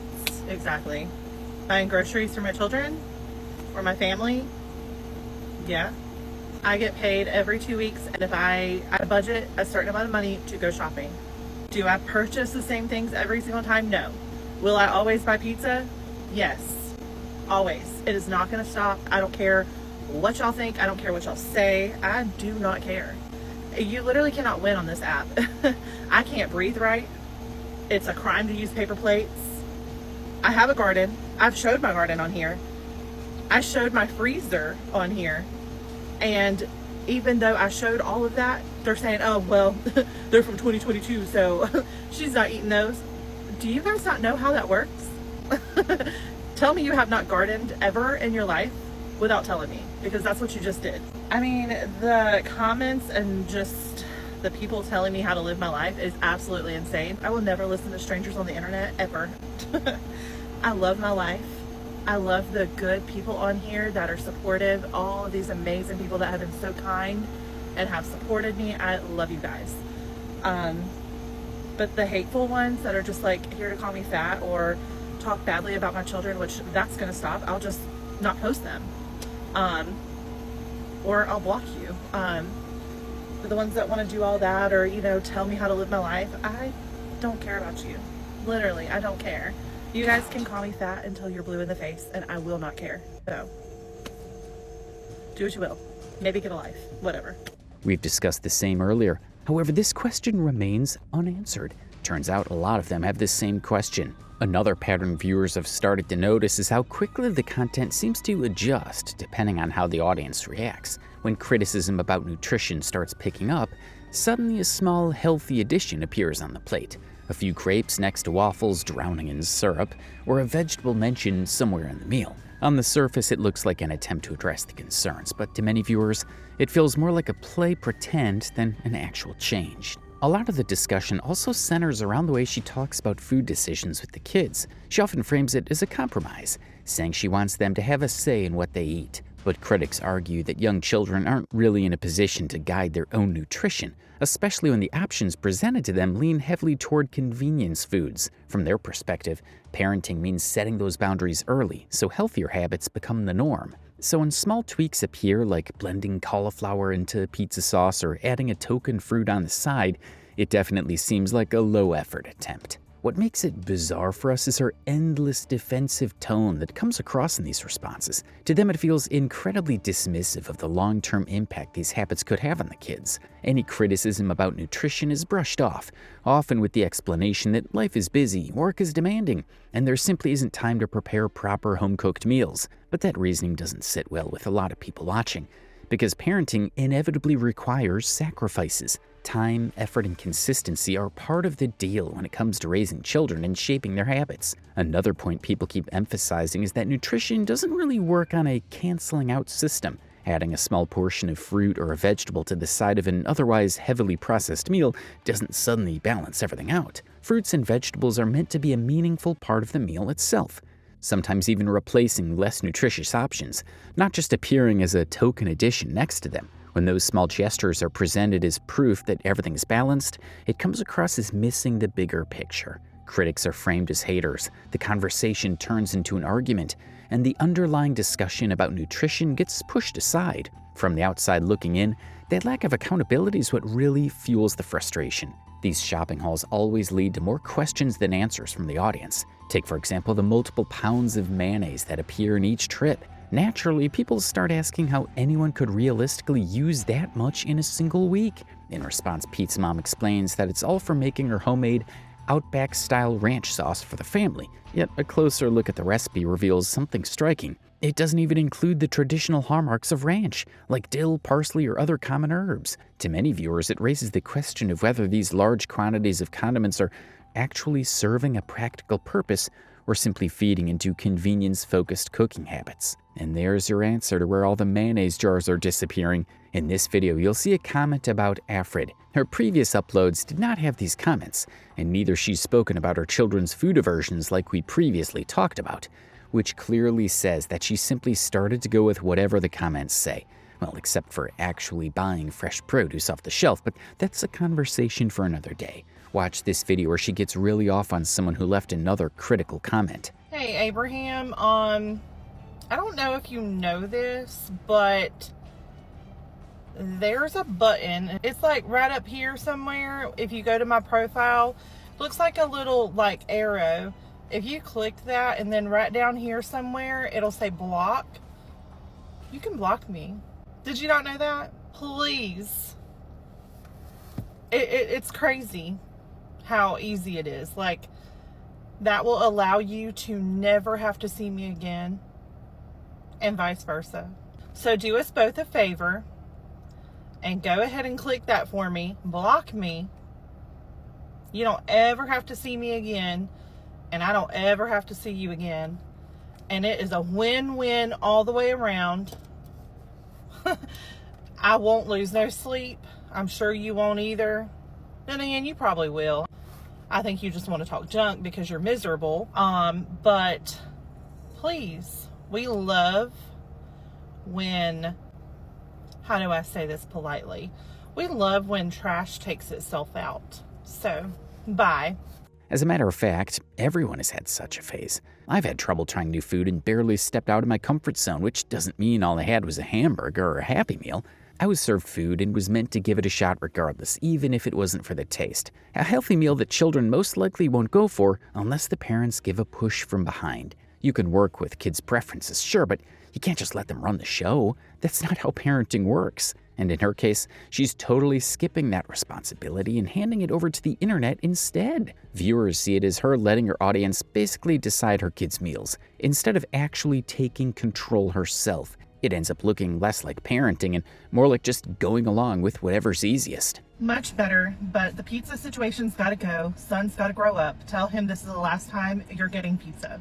exactly? Buying groceries for my children? Or my family? Yeah. I get paid every 2 weeks, and if I budget a certain amount of money to go shopping. Do I purchase the same things every single time? No. Will I always buy pizza? Yes. Always. It is not going to stop. I don't care what y'all think. I don't care what y'all say. I do not care. You literally cannot win on this app. I can't breathe right. It's a crime to use paper plates. I have a garden. I've showed my garden on here. I showed my freezer on here. And even though I showed all of that, they're saying, oh, well, they're from 2022, so she's not eating those. Do you guys not know how that works? Tell me you have not gardened ever in your life without telling me, because that's what you just did. I mean, the comments and just the people telling me how to live my life is absolutely insane. I will never listen to strangers on the internet, ever. I love my life. I love the good people on here that are supportive. All of these amazing people that have been so kind and have supported me. I love you guys. But the hateful ones that are just like here to call me fat or talk badly about my children, which that's going to stop. I'll just not post them. Or I'll block you. But the ones that want to do all that or, you know, tell me how to live my life, I don't care about you. Literally, I don't care. You guys can call me fat until you're blue in the face, and I will not care. So, do what you will. Maybe get a life. Whatever.
We've discussed the same earlier. However, this question remains unanswered. Turns out a lot of them have this same question. Another pattern viewers have started to notice is how quickly the content seems to adjust depending on how the audience reacts. When criticism about nutrition starts picking up, suddenly a small, healthy addition appears on the plate. A few grapes next to waffles drowning in syrup, or a vegetable mentioned somewhere in the meal. On the surface, it looks like an attempt to address the concerns, but to many viewers, it feels more like a play pretend than an actual change. A lot of the discussion also centers around the way she talks about food decisions with the kids. She often frames it as a compromise, saying she wants them to have a say in what they eat. But critics argue that young children aren't really in a position to guide their own nutrition, especially when the options presented to them lean heavily toward convenience foods. From their perspective, parenting means setting those boundaries early so healthier habits become the norm. So when small tweaks appear, like blending cauliflower into pizza sauce or adding a token fruit on the side, it definitely seems like a low-effort attempt. What makes it bizarre for us is her endless defensive tone that comes across in these responses. To them, it feels incredibly dismissive of the long-term impact these habits could have on the kids. Any criticism about nutrition is brushed off, often with the explanation that life is busy, work is demanding, and there simply isn't time to prepare proper home-cooked meals. But that reasoning doesn't sit well with a lot of people watching, because parenting inevitably requires sacrifices. Time, effort, and consistency are part of the deal when it comes to raising children and shaping their habits. Another point people keep emphasizing is that nutrition doesn't really work on a canceling out system. Adding a small portion of fruit or a vegetable to the side of an otherwise heavily processed meal doesn't suddenly balance everything out. Fruits and vegetables are meant to be a meaningful part of the meal itself, sometimes even replacing less nutritious options, not just appearing as a token addition next to them. When those small gestures are presented as proof that everything's balanced, it comes across as missing the bigger picture. Critics are framed as haters, the conversation turns into an argument, and the underlying discussion about nutrition gets pushed aside. From the outside looking in, that lack of accountability is what really fuels the frustration. These shopping hauls always lead to more questions than answers from the audience. Take, for example, the multiple pounds of mayonnaise that appear in each trip. Naturally, people start asking how anyone could realistically use that much in a single week. In response, Pizza Mom explains that it's all for making her homemade Outback-style ranch sauce for the family. Yet a closer look at the recipe reveals something striking. It doesn't even include the traditional hallmarks of ranch, like dill, parsley, or other common herbs. To many viewers, it raises the question of whether these large quantities of condiments are actually serving a practical purpose or simply feeding into convenience-focused cooking habits. And there's your answer to where all the mayonnaise jars are disappearing. In this video, you'll see a comment about Afrid. Her previous uploads did not have these comments, and neither she's spoken about her children's food aversions like we previously talked about, which clearly says that she simply started to go with whatever the comments say. Well, except for actually buying fresh produce off the shelf, but that's a conversation for another day. Watch this video where she gets really off on someone who left another critical comment.
Hey, Abraham, I don't know if you know this, but there's a button. It's like right up here somewhere. If you go to my profile, looks like a little like arrow. If you click that and then right down here somewhere, it'll say block. You can block me. Did you not know that? Please. It's crazy how easy it is. Like, that will allow you to never have to see me again, and vice versa. So do us both a favor and go ahead and click that for me. Block me. You don't ever have to see me again, and I don't ever have to see you again. And it is a win-win all the way around. I won't lose no sleep. I'm sure you won't either. Then again, you probably will. I think you just want to talk junk because you're miserable. But please, we love when, how do I say this politely? We love when trash takes itself out. So, bye.
As a matter of fact, everyone has had such a phase. I've had trouble trying new food and barely stepped out of my comfort zone, which doesn't mean all I had was a hamburger or a Happy Meal. I was served food and was meant to give it a shot regardless, even if it wasn't for the taste. A healthy meal that children most likely won't go for unless the parents give a push from behind. You can work with kids' preferences, sure, but you can't just let them run the show. That's not how parenting works. And in her case, she's totally skipping that responsibility and handing it over to the internet instead. Viewers see it as her letting her audience basically decide her kids' meals, instead of actually taking control herself. It ends up looking less like parenting and more like just going along with whatever's easiest.
Much better, but the pizza situation's gotta go. Son's gotta grow up. Tell him this is the last time you're getting pizza.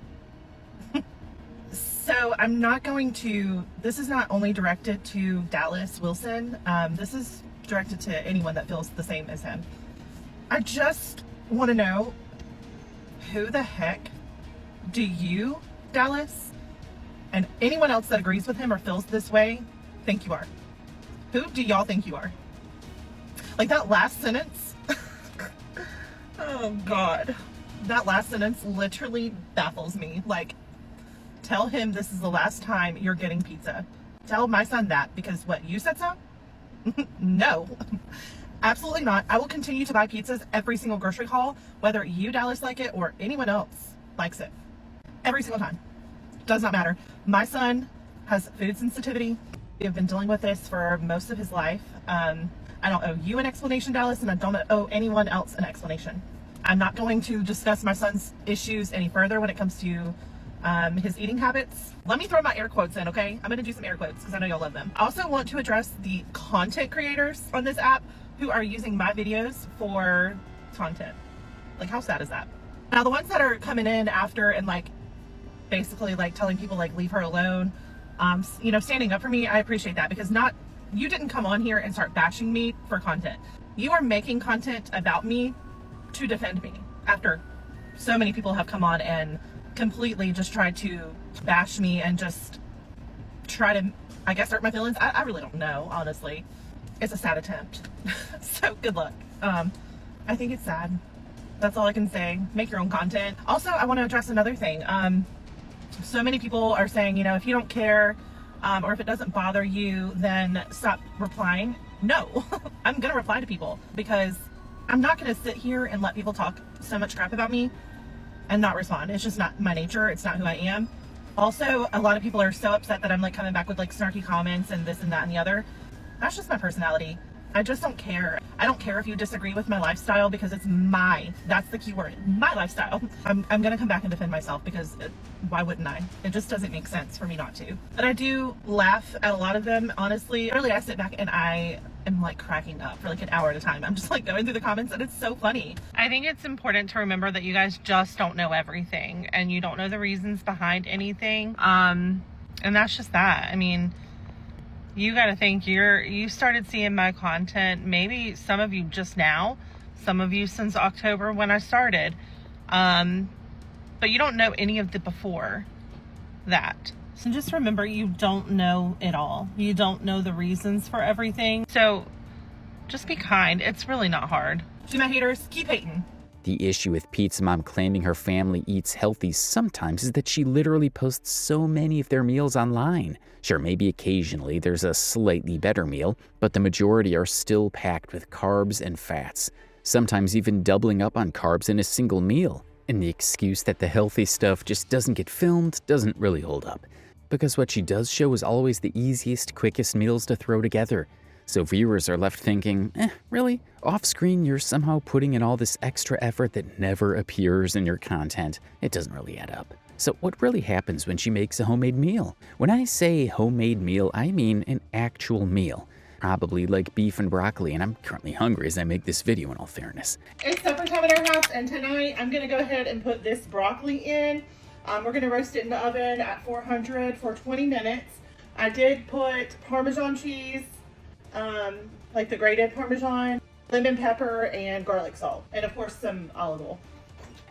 So I'm not going to, this is not only directed to Dallas Wilson, this is directed to anyone that feels the same as him. I just want to know, who the heck do you, Dallas, and anyone else that agrees with him or feels this way, think you are? Who do y'all think you are? Like that last sentence, oh God, that last sentence literally baffles me. Like, tell him this is the last time you're getting pizza. Tell my son that, because what, you said so? No. Absolutely not. I will continue to buy pizzas every single grocery haul, whether you, Dallas, like it or anyone else likes it. Every single time. Does not matter. My son has food sensitivity. We have been dealing with this for most of his life. I don't owe you an explanation, Dallas, and I don't owe anyone else an explanation. I'm not going to discuss my son's issues any further when it comes to his eating habits. Let me throw my air quotes in, okay? I'm gonna do some air quotes because I know y'all love them. I also want to address the content creators on this app who are using my videos for content. Like, how sad is that? Now, the ones that are coming in after and like basically like telling people like leave her alone, you know, standing up for me, I appreciate that, because you didn't come on here and start bashing me for content. You are making content about me to defend me after so many people have come on and completely just tried to bash me and just try to, I guess, hurt my feelings. I really don't know, honestly. It's a sad attempt. So good luck. I think it's sad. That's all I can say. Make your own content. Also, I want to address another thing. So many people are saying, you know, if you don't care, or if it doesn't bother you, then stop replying. No, I'm going to reply to people, because I'm not going to sit here and let people talk so much crap about me and not respond. It's just not my nature. It's not who I am. Also, a lot of people are so upset that I'm like coming back with like snarky comments and this and that and the other. That's just my personality. I just don't care. I don't care if you disagree with my lifestyle, because it's that's the key word, my lifestyle. I'm gonna come back and defend myself, because why wouldn't I? It just doesn't make sense for me not to. But I do laugh at a lot of them, honestly. Really, I sit back and I am like cracking up for like an hour at a time. I'm just like going through the comments and it's so funny.
I think it's important to remember that you guys just don't know everything, and you don't know the reasons behind anything. And that's just that. I mean, you got to think you started seeing my content, maybe some of you just now, some of you since October when I started. But you don't know any of the before that. So just remember, you don't know it all. You don't know the reasons for everything. So just be kind. It's really not hard.
To my haters, keep hating.
The issue with Pizza Mom claiming her family eats healthy sometimes is that she literally posts so many of their meals online. Sure, maybe occasionally there's a slightly better meal, but the majority are still packed with carbs and fats, sometimes even doubling up on carbs in a single meal. And the excuse that the healthy stuff just doesn't get filmed doesn't really hold up, because what she does show is always the easiest, quickest meals to throw together. So viewers are left thinking, really? Off-screen, you're somehow putting in all this extra effort that never appears in your content. It doesn't really add up. So what really happens when she makes a homemade meal? When I say homemade meal, I mean an actual meal. Probably like beef and broccoli, and I'm currently hungry as I make this video, in all fairness.
It's supper time at our house, and tonight I'm gonna go ahead and put this broccoli in. We're gonna roast it in the oven at 400 for 20 minutes. I did put Parmesan cheese, like the grated Parmesan, lemon pepper, and garlic salt, and of course some olive oil.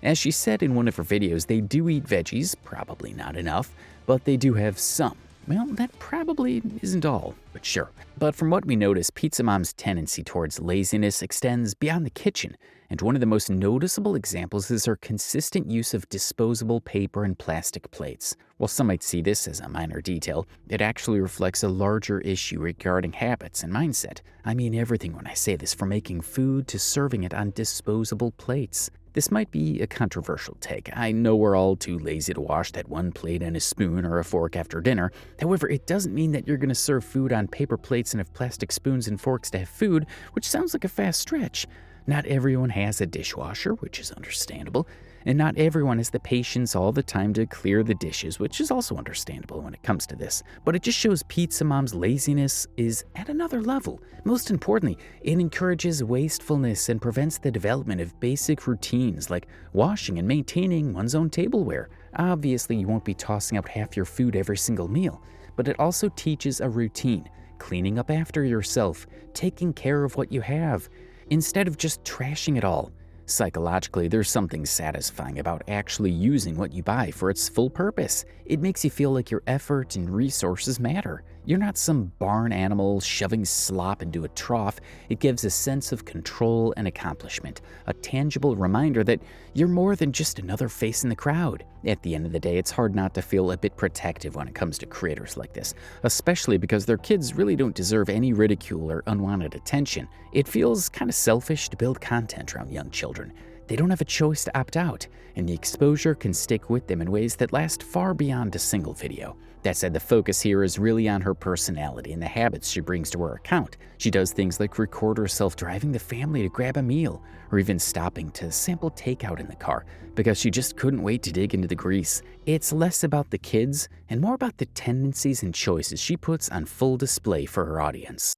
As she said in one of her videos, they do eat veggies, probably not enough, but they do have some. Well, that probably isn't all, but sure. But from what we notice, Pizza Mom's tendency towards laziness extends beyond the kitchen, and one of the most noticeable examples is her consistent use of disposable paper and plastic plates. While some might see this as a minor detail, it actually reflects a larger issue regarding habits and mindset. I mean everything when I say this, from making food to serving it on disposable plates. This might be a controversial take. I know we're all too lazy to wash that one plate and a spoon or a fork after dinner. However, it doesn't mean that you're going to serve food on paper plates and have plastic spoons and forks to have food, which sounds like a fast stretch. Not everyone has a dishwasher, which is understandable, and not everyone has the patience all the time to clear the dishes, which is also understandable when it comes to this. But it just shows Pizza Mom's laziness is at another level. Most importantly, it encourages wastefulness and prevents the development of basic routines like washing and maintaining one's own tableware. Obviously, you won't be tossing out half your food every single meal, but it also teaches a routine, cleaning up after yourself, taking care of what you have, instead of just trashing it all. Psychologically, there's something satisfying about actually using what you buy for its full purpose. It makes you feel like your effort and resources matter. You're not some barn animal shoving slop into a trough. It gives a sense of control and accomplishment, a tangible reminder that you're more than just another face in the crowd. At the end of the day, it's hard not to feel a bit protective when it comes to creators like this, especially because their kids really don't deserve any ridicule or unwanted attention. It feels kind of selfish to build content around young children. They don't have a choice to opt out, and the exposure can stick with them in ways that last far beyond a single video. That said, the focus here is really on her personality and the habits she brings to her account. She does things like record herself driving the family to grab a meal, or even stopping to sample takeout in the car because she just couldn't wait to dig into the grease. It's less about the kids and more about the tendencies and choices she puts on full display for her audience.